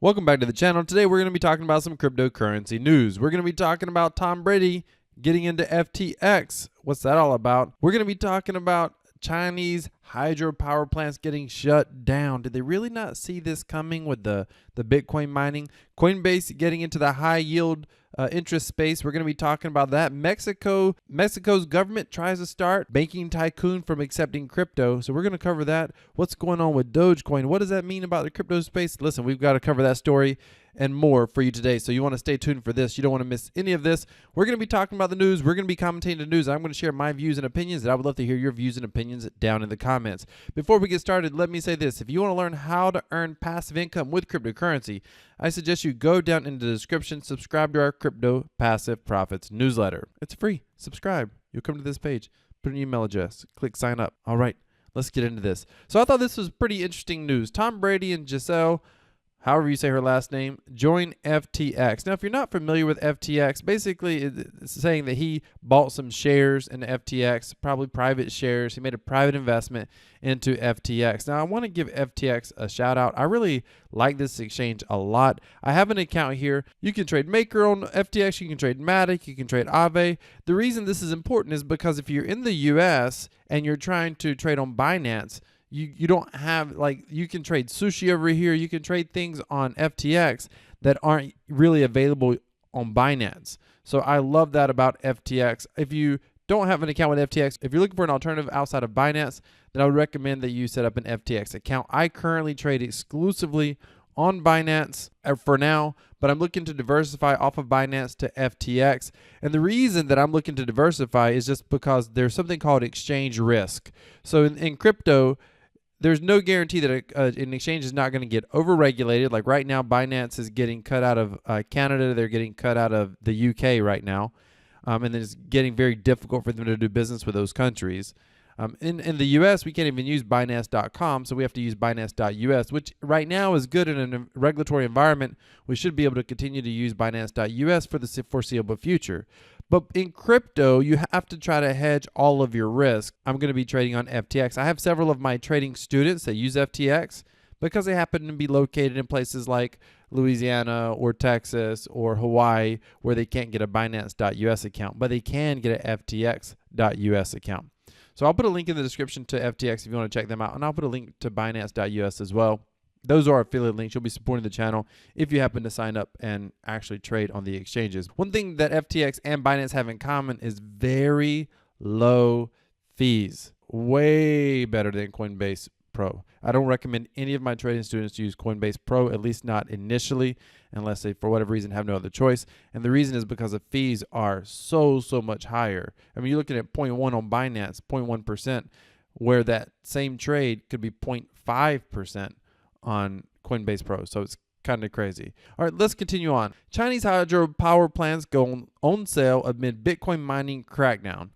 Welcome back to the channel. Today we're going to be talking about some cryptocurrency news. We're going to be talking about Tom Brady getting into FTX. What's that all about? We're going to be talking about Chinese hydropower plants getting shut down. Did they really not see this coming with the Bitcoin mining? Coinbase getting into the high yield interest space. We're going to be talking about that. Mexico's government tries to start banking tycoon from accepting crypto. So we're going to cover that. What's going on with Dogecoin? What does that mean about the crypto space? Listen, we've got to cover that story and more for you today. So you want to stay tuned for this. You don't want to miss any of this. We're going to be talking about the news. We're going to be commentating the news. I'm going to share my views and opinions, and I would love to hear your views and opinions down in the comments. Before we get started, let me say this. If you want to learn how to earn passive income with cryptocurrency, I suggest you go down in the description, subscribe to our Crypto Passive Profits newsletter. It's free. Subscribe. You'll come to this page, put an email address, click sign up. All right, let's get into this. So I thought this was pretty interesting news. Tom Brady and Giselle, however you say her last name, join FTX. Now, if you're not familiar with FTX, basically it's saying that he bought some shares in FTX, probably private shares. He made a private investment into FTX. Now, I want to give FTX a shout out. I really like this exchange a lot. I have an account here. You can trade Maker on FTX. You can trade Matic. You can trade Aave. The reason this is important is because if you're in the US and you're trying to trade on Binance, you don't have, like, you can trade sushi over here. You can trade things on FTX that aren't really available on Binance. So I love that about FTX. If you don't have an account with FTX, if you're looking for an alternative outside of Binance, then I would recommend that you set up an FTX account. I currently trade exclusively on Binance for now, but I'm looking to diversify off of Binance to FTX. And the reason that I'm looking to diversify is just because there's something called exchange risk. So in crypto, there's no guarantee that an exchange is not going to get overregulated. Like right now, Binance is getting cut out of Canada. They're getting cut out of the UK right now. And then it's getting very difficult for them to do business with those countries. In the US, we can't even use Binance.com, so we have to use Binance.us, which right now is good in a regulatory environment. We should be able to continue to use Binance.us for the foreseeable future. But in crypto, you have to try to hedge all of your risk. I'm going to be trading on FTX. I have several of my trading students that use FTX because they happen to be located in places like Louisiana or Texas or Hawaii where they can't get a Binance.us account, but they can get an FTX.us account. So I'll put a link in the description to FTX if you want to check them out, and I'll put a link to Binance.us as well. Those are affiliate links. You'll be supporting the channel if you happen to sign up and actually trade on the exchanges. One thing that FTX and Binance have in common is very low fees. Way better than Coinbase Pro. I don't recommend any of my trading students to use Coinbase Pro, at least not initially, unless they, for whatever reason, have no other choice. And the reason is because the fees are so much higher. I mean, you're looking at 0.1 on Binance, 0.1%, where that same trade could be 0.5% on Coinbase Pro. So it's kind of crazy. All right, let's continue on. Chinese hydropower plants go on sale amid Bitcoin mining crackdown.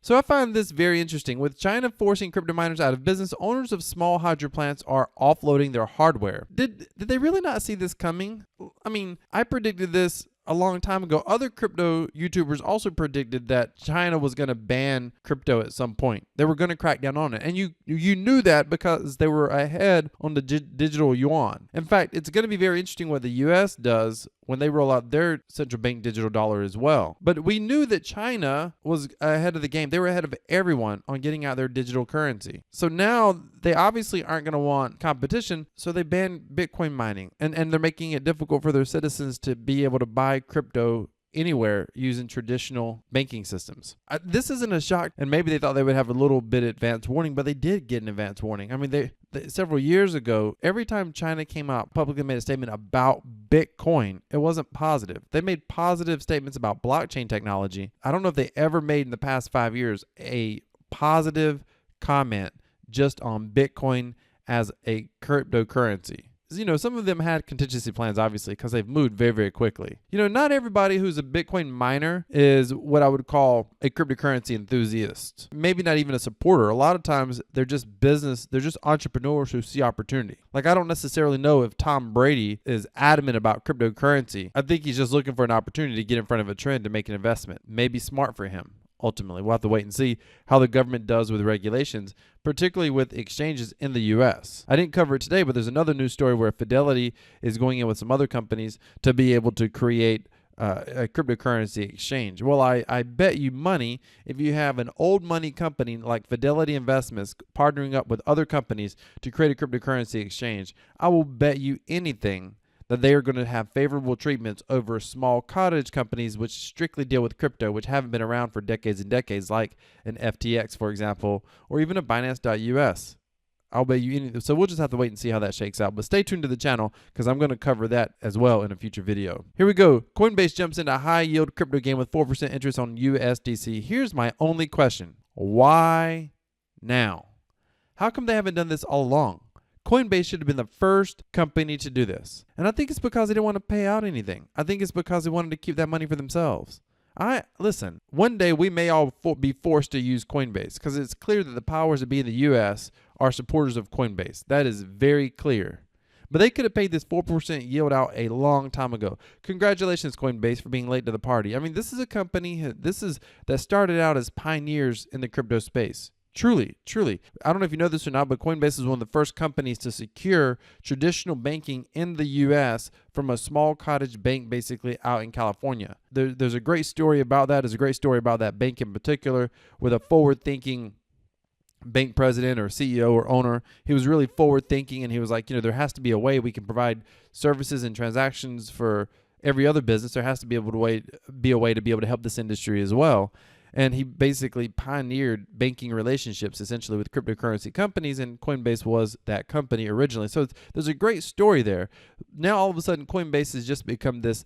So I find this very interesting. With China forcing crypto miners out of business, owners of small hydro plants are offloading their hardware. Did they really not see this coming? I mean, I predicted this a long time ago. Other crypto YouTubers also predicted that China was going to ban crypto at some point. They were going to crack down on it. And you knew that because they were ahead on the digital yuan. In fact, it's going to be very interesting what the US does when they roll out their central bank digital dollar as well. But we knew that China was ahead of the game. They were ahead of everyone on getting out their digital currency. So now they obviously aren't going to want competition, so they banned Bitcoin mining. And they're making it difficult for their citizens to be able to buy crypto anywhere using traditional banking systems. This isn't a shock, and maybe they thought they would have a little bit advance warning, but they did get an advance warning. I mean, they several years ago, every time China came out, publicly made a statement about Bitcoin, it wasn't positive. They made positive statements about blockchain technology. I don't know if they ever made in the past 5 years a positive comment just on Bitcoin as a cryptocurrency. You know, some of them had contingency plans, obviously, because they've moved very quickly. You know, not everybody who's a Bitcoin miner is what I would call a cryptocurrency enthusiast. Maybe not even a supporter. A lot of times they're just they're just entrepreneurs who see opportunity. Like, I don't necessarily know if Tom Brady is adamant about cryptocurrency. I think he's just looking for an opportunity to get in front of a trend to make an investment. Maybe smart for him. ultimately. We'll have to wait and see how the government does with regulations, particularly with exchanges in the U.S. I didn't cover it today, but there's another news story where Fidelity is going in with some other companies to be able to create a cryptocurrency exchange. Well, I bet you money if you have an old money company like Fidelity Investments partnering up with other companies to create a cryptocurrency exchange, I will bet you anything that they are going to have favorable treatments over small cottage companies which strictly deal with crypto, which haven't been around for decades and decades, like an FTX, for example, or even a Binance.us. I'll bet you anything. So we'll just have to wait and see how that shakes out. But stay tuned to the channel because I'm going to cover that as well in a future video. Here we go. Coinbase jumps into a high-yield crypto game with 4% interest on USDC. Here's my only question. Why now? How come they haven't done this all along? Coinbase should have been the first company to do this. And I think it's because they didn't want to pay out anything. I think it's because they wanted to keep that money for themselves. Listen, one day we may all be forced to use Coinbase because it's clear that the powers that be in the U.S. are supporters of Coinbase. That is very clear. But they could have paid this 4% yield out a long time ago. Congratulations, Coinbase, for being late to the party. I mean, this is a company that started out as pioneers in the crypto space. Truly, truly. I don't know if you know this or not, but Coinbase is one of the first companies to secure traditional banking in the U.S. from a small cottage bank basically out in California. There's a great story about that. There's a great story about that bank in particular with a forward-thinking bank president or CEO or owner. He was really forward-thinking, and he was like, there has to be a way we can provide services and transactions for every other business. There has to be a way to be able to help this industry as well. And he basically pioneered banking relationships essentially with cryptocurrency companies, and Coinbase was that company originally. So there's a great story there. Now all of a sudden Coinbase has just become this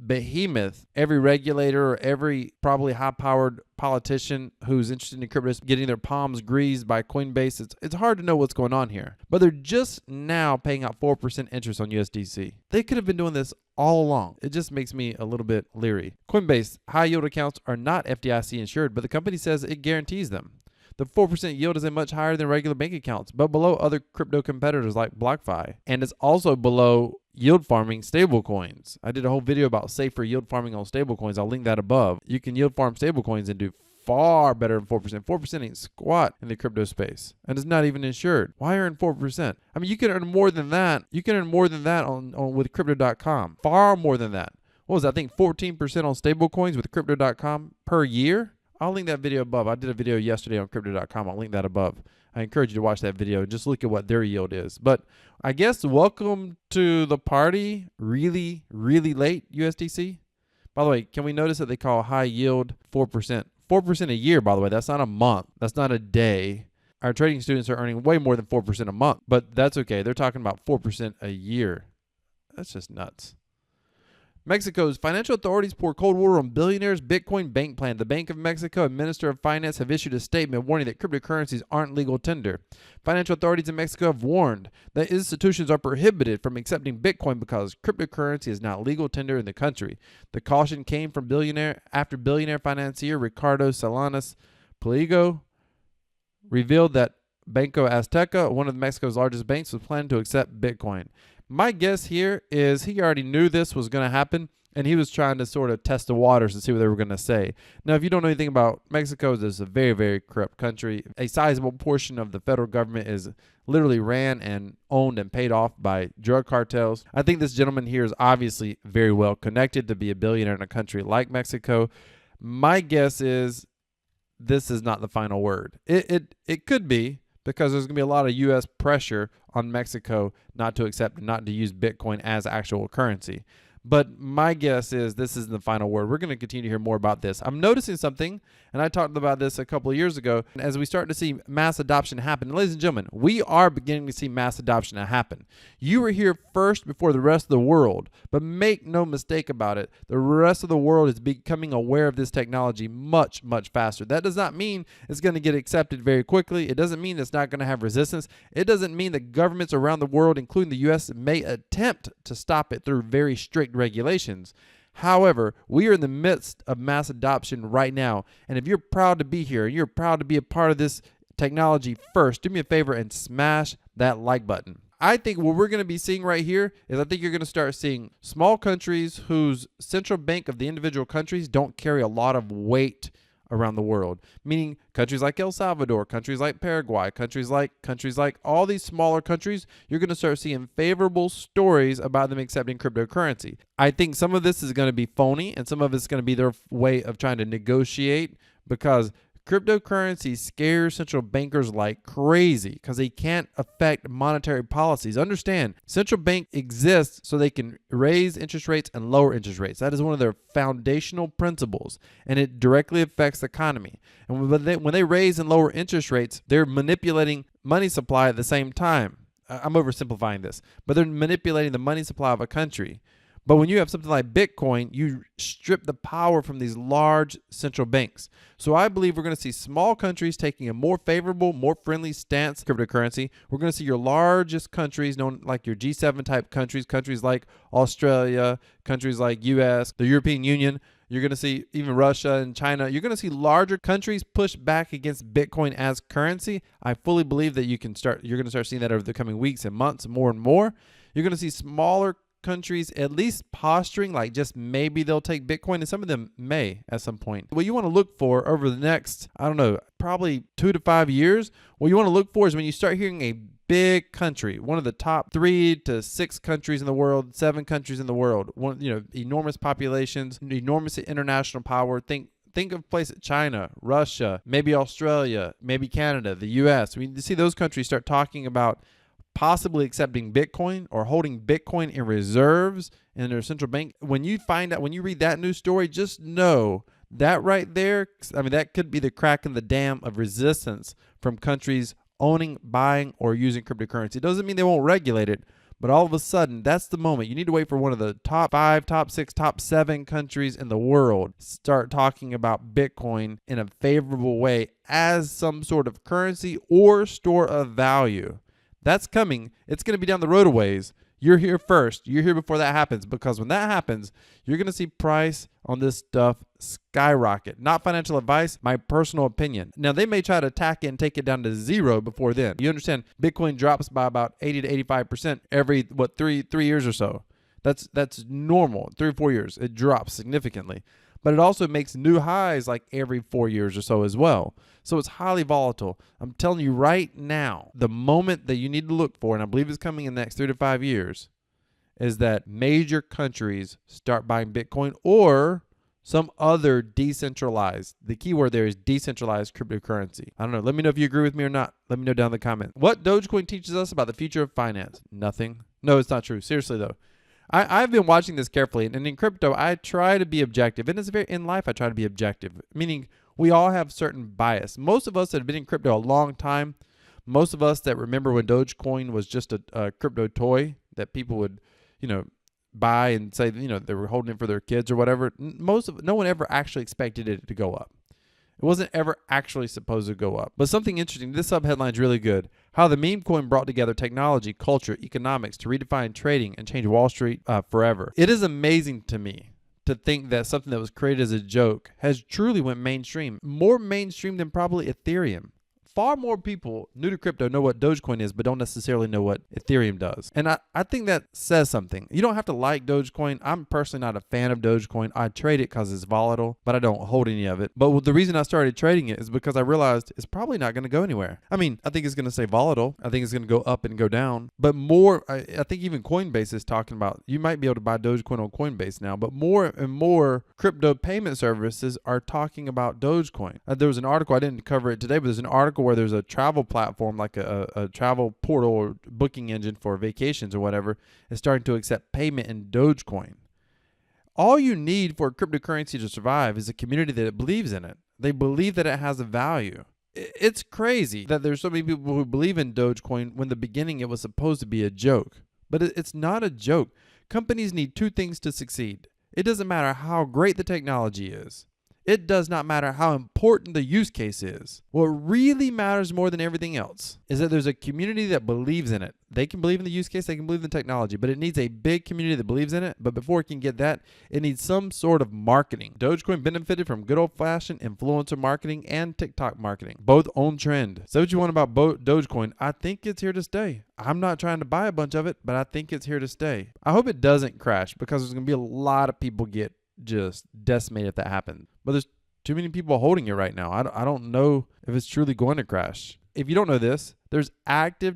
behemoth. Every regulator or every probably high-powered politician who's interested in crypto is getting their palms greased by Coinbase. It's hard to know what's going on here. But they're just now paying out 4% interest on USDC. They could have been doing this all along. It just makes me a little bit leery. Coinbase high-yield accounts are not FDIC insured, but the company says it guarantees them. The 4% yield is much higher than regular bank accounts, but below other crypto competitors like BlockFi. And it's also below yield farming stablecoins. I did a whole video about safer yield farming on stablecoins. I'll link that above. You can yield farm stablecoins and do far better than 4%. 4% ain't squat in the crypto space, and it's not even insured. Why earn 4%? I mean, you can earn more than that. You can earn more than that on with crypto.com. Far more than that. What was that? I think 14% on stablecoins with crypto.com per year. I'll link that video above. I did a video yesterday on crypto.com. I'll link that above. I encourage you to watch that video and just look at what their yield is. But I guess welcome to the party really, really late, USDC. By the way, can we notice that they call high yield 4%? 4% a year, by the way. That's not a month. That's not a day. Our trading students are earning way more than 4% a month, but that's okay. They're talking about 4% a year. That's just nuts. Mexico's financial authorities pour cold water on billionaires' Bitcoin bank plan. The Bank of Mexico and Minister of Finance have issued a statement warning that cryptocurrencies aren't legal tender. Financial authorities in Mexico have warned that institutions are prohibited from accepting Bitcoin because cryptocurrency is not legal tender in the country. The caution came from billionaire financier Ricardo Salinas Pliego revealed that Banco Azteca, one of Mexico's largest banks, was planning to accept Bitcoin. My guess here is he already knew this was going to happen, and he was trying to sort of test the waters to see what they were going to say. Now, if you don't know anything about Mexico, it's a very, very corrupt country. A sizable portion of the federal government is literally ran and owned and paid off by drug cartels. I think this gentleman here is obviously very well connected to be a billionaire in a country like Mexico. My guess is this is not the final word. It could be, because there's going to be a lot of U.S. pressure on Mexico not to accept, not to use Bitcoin as actual currency. But my guess is this isn't the final word. We're going to continue to hear more about this. I'm noticing something, and I talked about this a couple of years ago, as we start to see mass adoption happen. And ladies and gentlemen, we are beginning to see mass adoption happen. You were here first before the rest of the world, but make no mistake about it, the rest of the world is becoming aware of this technology much, much faster. That does not mean it's going to get accepted very quickly. It doesn't mean it's not going to have resistance. It doesn't mean that governments around the world, including the U.S., may attempt to stop it through very strict regulations. However, we are in the midst of mass adoption right now, and if you're proud to be here, you're proud to be a part of this technology first, do me a favor and smash that like button. I think what we're going to be seeing right here is I think you're going to start seeing small countries whose central bank of the individual countries don't carry a lot of weight around the world, meaning countries like El Salvador, countries like Paraguay, countries like all these smaller countries, you're going to start seeing favorable stories about them accepting cryptocurrency. I think some of this is going to be phony and some of it's going to be their way of trying to negotiate, because cryptocurrency scares central bankers like crazy because they can't affect monetary policies. Understand, central bank exists so they can raise interest rates and lower interest rates. That is one of their foundational principles, and it directly affects the economy. And when they raise and lower interest rates, they're manipulating money supply at the same time. I'm oversimplifying this, but they're manipulating the money supply of a country. But when you have something like Bitcoin, you strip the power from these large central banks. So I believe we're going to see small countries taking a more favorable, more friendly stance to cryptocurrency. We're going to see your largest countries, known like your G7 type countries, countries like Australia, countries like US, the European Union. You're going to see even Russia and China. You're going to see larger countries push back against Bitcoin as currency. I fully believe that you're going to start seeing that over the coming weeks and months, more and more. You're going to see smaller countries at least posturing like just maybe they'll take Bitcoin, and some of them may at some point. What you want to look for over the next, I don't know, probably 2 to 5 years, what you want to look for is when you start hearing a big country, one of the top 3 to 6 countries in the world, 7 countries in the world, enormous populations, enormous international power. Think of places China, Russia, maybe Australia, maybe Canada, the US. You see those countries start talking about possibly accepting Bitcoin or holding Bitcoin in reserves in their central bank. When you read that news story, just know that right there, that could be the crack in the dam of resistance from countries owning, buying, or using cryptocurrency. It doesn't mean they won't regulate it, but all of a sudden, that's the moment. You need to wait for one of the top 5, top 6, top 7 countries in the world start talking about Bitcoin in a favorable way as some sort of currency or store of value. That's coming. It's going to be down the road a ways. You're here first. You're here before that happens, because when that happens, you're going to see price on this stuff skyrocket. Not financial advice, my personal opinion. Now, they may try to attack it and take it down to 0 before then. You understand, Bitcoin drops by about 80 to 85% every, 3 years or so. That's normal. 3 or 4 years. It drops significantly. But it also makes new highs like every 4 years or so as well. So it's highly volatile. I'm telling you right now, the moment that you need to look for, and I believe it's coming in the next 3 to 5 years, is that major countries start buying Bitcoin or some other decentralized. The key word there is decentralized cryptocurrency. I don't know. Let me know if you agree with me or not. Let me know down in the comments. What Dogecoin teaches us about the future of finance? Nothing. No, it's not true. Seriously though. I've been watching this carefully, and in crypto, I try to be objective. And in life, I try to be objective, meaning we all have certain bias. Most of us that have been in crypto a long time, most of us that remember when Dogecoin was just a crypto toy that people would, buy and say, they were holding it for their kids or whatever. No one ever actually expected it to go up. It wasn't ever actually supposed to go up. But something interesting, this subheadline is really good. How the meme coin brought together technology, culture, economics to redefine trading and change Wall Street forever. It is amazing to me to think that something that was created as a joke has truly went mainstream. More mainstream than probably Ethereum. Far more people new to crypto know what Dogecoin is, but don't necessarily know what Ethereum does. And I think that says something. You don't have to like Dogecoin. I'm personally not a fan of Dogecoin. I trade it because it's volatile, but I don't hold any of it. But the reason I started trading it is because I realized it's probably not going to go anywhere. I think it's going to stay volatile. I think it's going to go up and go down. But I think even Coinbase is talking about, you might be able to buy Dogecoin on Coinbase now, but more and more crypto payment services are talking about Dogecoin. There was an article, I didn't cover it today, but there's an article where there's a travel platform like a travel portal or booking engine for vacations or whatever is starting to accept payment in Dogecoin. All you need for a cryptocurrency to survive is a community that believes in it. They believe that it has a value. It's crazy that there's so many people who believe in Dogecoin when in the beginning it was supposed to be a joke. But it's not a joke. Companies need 2 things to succeed. It doesn't matter how great the technology is. It does not matter how important the use case is. What really matters more than everything else is that there's a community that believes in it. They can believe in the use case, they can believe in the technology, but it needs a big community that believes in it. But before it can get that, it needs some sort of marketing. Dogecoin benefited from good old-fashioned influencer marketing and TikTok marketing, both on trend. Say what you want about Dogecoin. I think it's here to stay. I'm not trying to buy a bunch of it, but I think it's here to stay. I hope it doesn't crash, because there's going to be a lot of people get just decimated if that happens. But there's too many people holding it right now. I don't know if it's truly going to crash. If you don't know this, there's active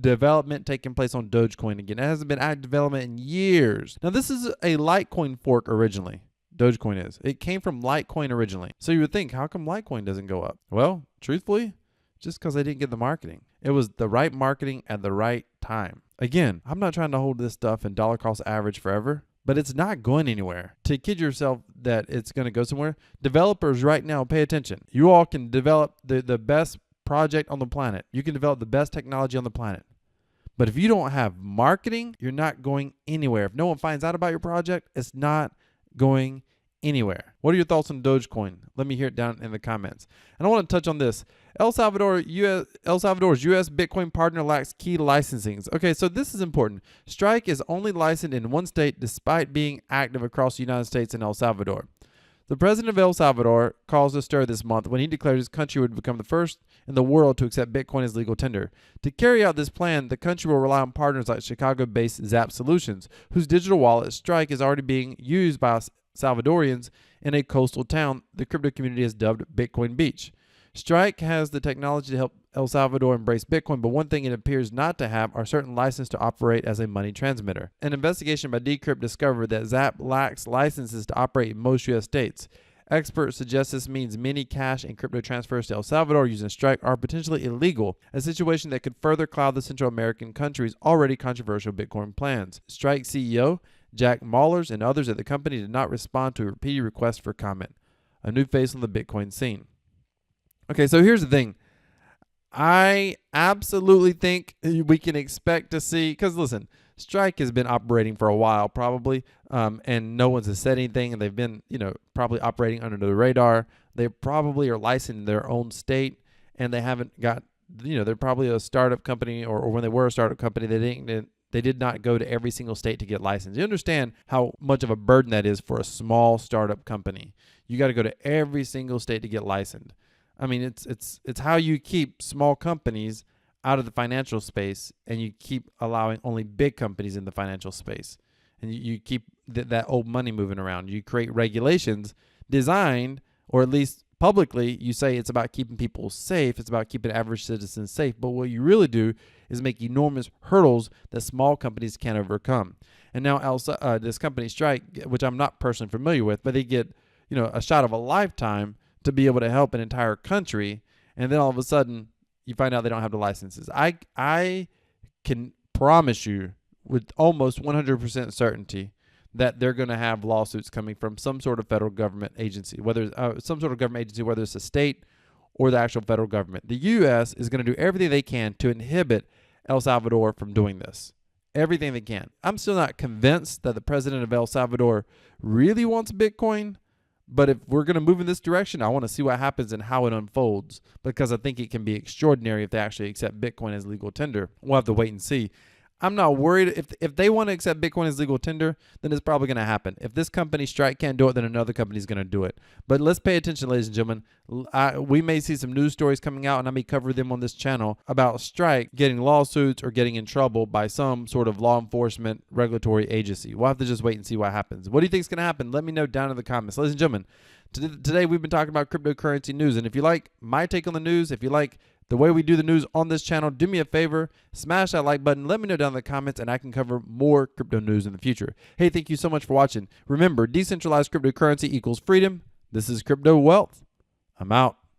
development taking place on Dogecoin again. It hasn't been active development in years. Now, this is a Litecoin fork originally. Dogecoin is. It came from Litecoin originally. So you would think, how come Litecoin doesn't go up? Well, truthfully, just because they didn't get the marketing. It was the right marketing at the right time. Again, I'm not trying to hold this stuff in dollar cost average forever, but it's not going anywhere. To kid yourself that it's going to go somewhere, developers right now, pay attention. You all can develop the best project on the planet. You can develop the best technology on the planet. But if you don't have marketing, you're not going anywhere. If no one finds out about your project, it's not going anywhere. What are your thoughts on Dogecoin? Let me hear it down in the comments. And I want to touch on this. El Salvador's U.S. Bitcoin partner lacks key licensings. Okay, so this is important. Strike is only licensed in one state despite being active across the United States and El Salvador. The president of El Salvador caused a stir this month when he declared his country would become the first in the world to accept Bitcoin as legal tender. To carry out this plan, the country will rely on partners like Chicago-based Zap Solutions, whose digital wallet Strike is already being used by Salvadorians in a coastal town the crypto community has dubbed Bitcoin Beach. Strike has the technology to help El Salvador embrace Bitcoin, but one thing it appears not to have are certain licenses to operate as a money transmitter. An investigation by Decrypt discovered that Zap lacks licenses to operate in most U.S. states. Experts suggest this means many cash and crypto transfers to El Salvador using Strike are potentially illegal, a situation that could further cloud the Central American country's already controversial Bitcoin plans. Strike CEO Jack Mallers and others at the company did not respond to repeated requests for comment. A new face on the Bitcoin scene. Okay, so here's the thing. I absolutely think we can expect to see, because listen, Strike has been operating for a while probably, and no one's said anything, and they've been, probably operating under the radar. They probably are licensed in their own state, and they haven't got, they're probably a startup company, or when they were a startup company, they did not go to every single state to get licensed. You understand how much of a burden that is for a small startup company. You got to go to every single state to get licensed. I mean, it's how you keep small companies out of the financial space, and you keep allowing only big companies in the financial space. And you keep that old money moving around. You create regulations designed, or at least publicly, you say it's about keeping people safe. It's about keeping average citizens safe. But what you really do is make enormous hurdles that small companies can't overcome. And now this company Strike, which I'm not personally familiar with, but they get a shot of a lifetime to be able to help an entire country, and then all of a sudden you find out they don't have the licenses. I can promise you with almost 100% certainty that they're going to have lawsuits coming from some sort of federal government agency, whether whether it's a state or the actual federal government. The U.S. is going to do everything they can to inhibit El Salvador from doing this. Everything they can. I'm still not convinced that the president of El Salvador really wants Bitcoin. But if we're going to move in this direction, I want to see what happens and how it unfolds, because I think it can be extraordinary if they actually accept Bitcoin as legal tender. We'll have to wait and see. I'm not worried. If they want to accept Bitcoin as legal tender, then it's probably going to happen. If this company Strike can't do it, then another company is going to do it. But let's pay attention, ladies and gentlemen. We may see some news stories coming out, and I may cover them on this channel about Strike getting lawsuits or getting in trouble by some sort of law enforcement regulatory agency. We'll have to just wait and see what happens. What do you think is going to happen? Let me know down in the comments. Ladies and gentlemen, today we've been talking about cryptocurrency news. And if you like my take on the news, if you like the way we do the news on this channel, do me a favor, smash that like button, let me know down in the comments, and I can cover more crypto news in the future. Hey, thank you so much for watching. Remember, decentralized cryptocurrency equals freedom. This is Crypto Wealth. I'm out.